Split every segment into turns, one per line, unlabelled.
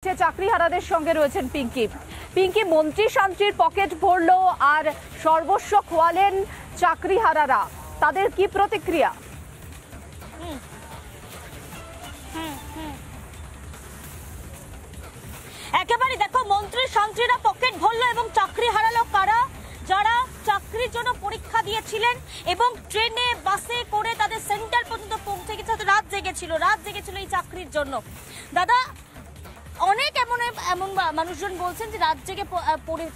চাকরিহারাদের সঙ্গে রয়েছেন পিঙ্কি। মন্ত্রী শান্তির পকেট ভরলো আর সর্বস্ব খোয়ালেন চাকরিহারারা, তাদের কি প্রতিক্রিয়া?
একেবারে দেখো, মন্ত্রী শান্তিরা পকেট ভরলো এবং চাকরি হারালো কারা? যারা চাকরির জন্য পরীক্ষা দিয়েছিলেন এবং ট্রেনে বাসে করে তাদের সেন্টার পর্যন্ত পৌঁছে গেছে, রাত জেগেছিল এই চাকরির জন্য। দাদা, অনেক এমন মানুষজন বলছেন যে রাত জেগে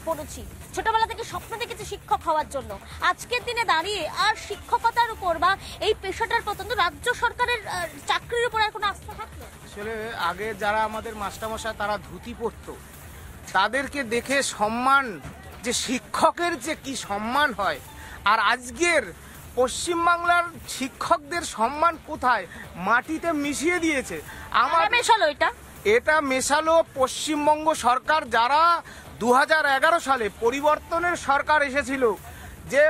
পড়েছি, ছোটবেলা থেকে স্বপ্ন দেখেছি শিক্ষক হওয়ার জন্য। আজকের দিনে দাঁড়িয়ে আর শিক্ষকতার উপর বা এই পেশাটার প্রতি রাজ্য সরকারের চাকরির উপর আর কোনো আস্থা থাকলো?
আসলে আগে যারা আমাদের মাস্টারমশাই তারা ধুতি পরতো, তাদেরকে দেখে সম্মান, যে শিক্ষকের যে কি সম্মান হয়, আর আজকের পশ্চিমবাংলার শিক্ষকদের সম্মান কোথায়? মাটিতে মিশিয়ে দিয়েছে। আমার
মেশালো
এটা মেশালো পশ্চিমবঙ্গ সরকার, যারা 2011 সালে পরিবর্তনের সরকার এসেছিল, যে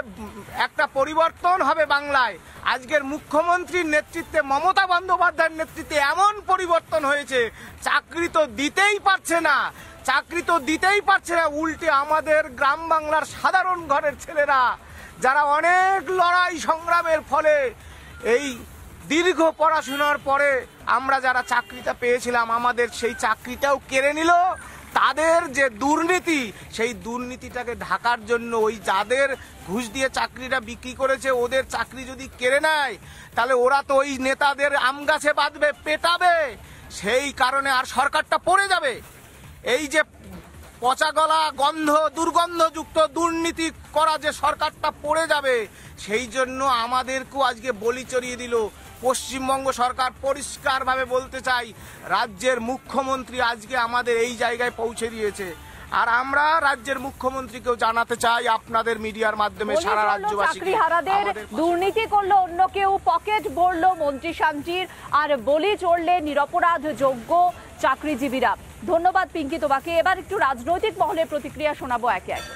একটা পরিবর্তন হবে বাংলায়। আজকের মুখ্যমন্ত্রীর নেতৃত্বে, মমতা বন্দ্যোপাধ্যায়ের নেতৃত্বে এমন পরিবর্তন হয়েছে, চাকরি তো দিতেই পারছে না। উল্টে আমাদের গ্রাম বাংলার সাধারণ ঘরের ছেলেরা, যারা অনেক লড়াই সংগ্রামের ফলে এই দীর্ঘ পড়াশোনার পরে আমরা যারা চাকরিটা পেয়েছিলাম, আমাদের সেই চাকরিটাও কেড়ে নিল। তাদের যে দুর্নীতি, সেই দুর্নীতিটাকে ঢাকার জন্য ওই যাদের ঘুষ দিয়ে চাকরিটা বিক্রি করেছে, ওদের চাকরি যদি কেড়ে নেয়, তাহলে ওরা তো ওই নেতাদের আম গাছে বাঁধবে, পেটাবে। সেই কারণে আর সরকারটা পড়ে যাবে। এই যে পচা গলা, দুর্গন্ধযুক্ত দুর্নীতি করা যে সরকারটা পড়ে যাবে, সেই জন্য আমাদেরকেও আজকে বলি চড়িয়ে দিল পশ্চিমবঙ্গ সরকার। পরিষ্কারভাবে বলতে চাই, রাজ্যের মুখ্যমন্ত্রী আজকে আমাদের এই জায়গায় পৌঁছে দিয়েছে। আর আমরা রাজ্যের মুখ্যমন্ত্রীকেও জানাতে চাই আপনাদের মিডিয়ার মাধ্যমে, সারা রাজ্যবাসী,
চাকরিহারাদের দুর্নীতি করলো অন্য কেউ, পকেট ভরলো মন্ত্রী শান্তির, আর বলি চড়লে নিরপরাধ যোগ্য চাকরিজীবীরা। ধন্যবাদ পিঙ্কি তোমাকে। এবার একটু রাজনৈতিক মহলের প্রতিক্রিয়া শোনাবো একে একে।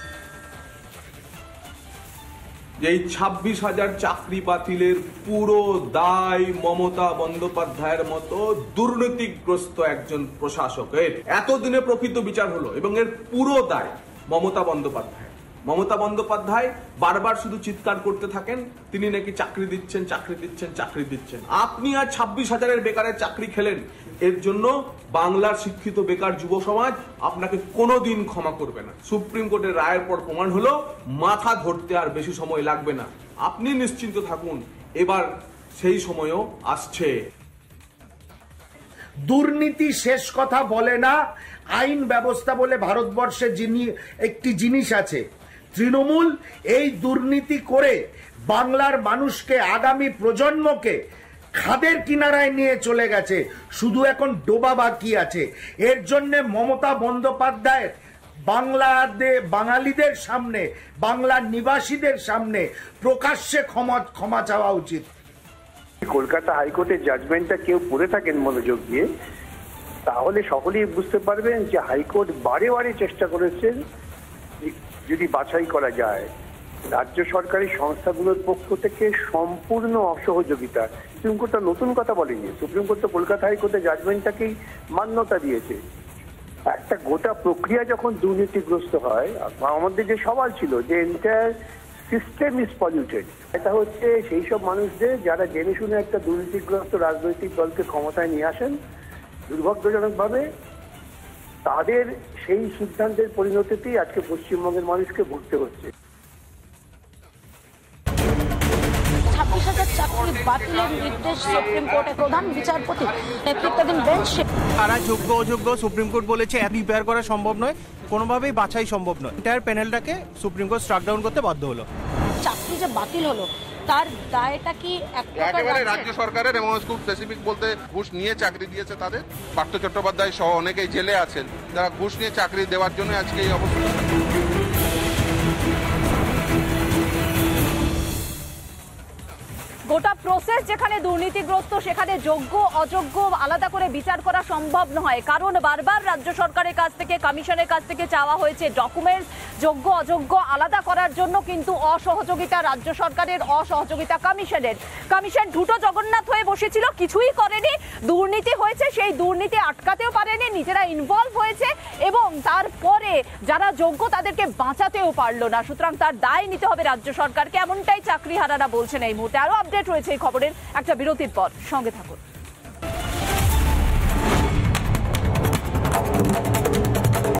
এই 26,000 চাকরি বাতিলের পুরো দায় মমতা বন্দ্যোপাধ্যায়ের মতো দুর্নীতিগ্রস্ত একজন প্রশাসকের। এতদিনে প্রকৃত বিচার হলো এবং এর পুরো দায় মমতা বন্দ্যোপাধ্যায় বারবার শুধু চিৎকার করতে থাকেন, তিনি নাকি চাকরি দিচ্ছেন। আপনি আর 26,000 বেকারের চাকরি খেলেন। এর জন্য বাংলার শিক্ষিত বেকার যুব সমাজ আপনাকে কোনোদিন ক্ষমা করবে না। সুপ্রিম কোর্টের রায়ের পর প্রমাণ হলো, মাথা ধরতে আর বেশি সময় লাগবে না। আপনি নিশ্চিন্ত থাকুন, এবার সেই সময়ও আসছে।
দুর্নীতি শেষ কথা বলে না। আইন ব্যবস্থা বলে ভারতবর্ষে একটি জিনিস আছে, তৃণমূল এই দুর্নীতি করে বাংলার মানুষকে, আগামী প্রজন্মকে খাদের কিনারায় নিয়ে চলে গেছে। শুধু এখন ডোবা বাকি আছে। এর জন্য মমতা বন্দ্যোপাধ্যায়ের বাঙালিদের সামনে, বাংলার নিবাসীদের সামনে প্রকাশ্যে ক্ষমা চাওয়া উচিত।
কলকাতা হাইকোর্টের জাজমেন্টটা কেউ পড়ে থাকেন মনোযোগ দিয়ে, তাহলে সকলেই বুঝতে পারবেন যে হাইকোর্ট বারে বারে চেষ্টা করেছেন, যদি বাছাই করা যায়, রাজ্য সরকারি সংস্থাগুলোর পক্ষ থেকে সম্পূর্ণ অসহযোগিতা। সুপ্রিম কোর্ট নতুন কথা বলেনি। সুপ্রিম কোর্ট তো কলকাতা হাইকোর্টের জাজমেন্টটাকেই মান্যতা দিয়েছে। একটা গোটা প্রক্রিয়া যখন দুর্নীতিগ্রস্ত হয়, আমাদের যে সওয়াল ছিল যে এন্টায়ার সিস্টেম ইজ পলিউটেড, এটা হচ্ছে সেই সব মানুষদের যারা জেনে শুনে একটা দুর্নীতিগ্রস্ত রাজনৈতিক দলকে ক্ষমতায় নিয়ে আসেন, দুর্ভাগ্যজনকভাবে তাদের সেই সিদ্ধান্তের পরিণতিতেই আজকে পশ্চিমবঙ্গের মানুষকে ভুগতে হচ্ছে।
26,000 চাকরি বাতিলের নির্দেশ সুপ্রিম কোর্টের প্রধান বিচারপতি নেতৃত্বাধীন বেঞ্চ।
তারা যোগ্য অযোগ্য সুপ্রিম কোর্ট বলেছে রিপেয়ার করা সম্ভব নয়, কোনোভাবেই বাছাই সম্ভব নয়। এন্টায়ার প্যানেলটাকে সুপ্রিম কোর্ট স্ট্রাক ডাউন করতে বাধ্য হলো।
চাকরি যে বাতিল হলো, তার দায়টা কি
একেবারে রাজ্য সরকারের, এবং খুব স্পেসিফিক বলতে ঘুষ নিয়ে চাকরি দিয়েছে তাদের। পার্থ চট্টোপাধ্যায় সহ অনেকেই জেলে আছেন, যারা ঘুষ নিয়ে চাকরি দেওয়ার জন্য আজকে এই অবস্থা।
গোটা প্রসেস যেখানে দুর্নীতিগ্রস্ত সেখানে যোগ্য অযোগ্য আলাদা করে বিচার করা সম্ভব নয়, কারণ বারবার রাজ্য সরকারের কাছ থেকে কমিশনের কাছ থেকে চাওয়া হয়েছে ডকুমেন্টস, যোগ্য অযোগ্য আলাদা করার জন্য কিন্তু অসহযোগিতা রাজ্য সরকারের, অসহযোগিতা কমিশনের। কমিশন ঢুটো জগন্নাথ হয়ে বসেছিল, কিছুই করেনি। দুর্নীতি হয়েছে, সেই দুর্নীতি আটকাতেও পারেনি, নিজেরা ইনভলভ হয়েছে এবং তারপরে যারা যোগ্য তাদেরকে বাঁচাতেও পারলো না। সুতরাং তার দায় নিতে হবে রাজ্য সরকারকে, এমনটাই চাকরিহারারা বলছেন এই মুহূর্তে। আরো আপডেট রয়েছে এই খবরের একটা বিরতির পর, সঙ্গে থাকুন।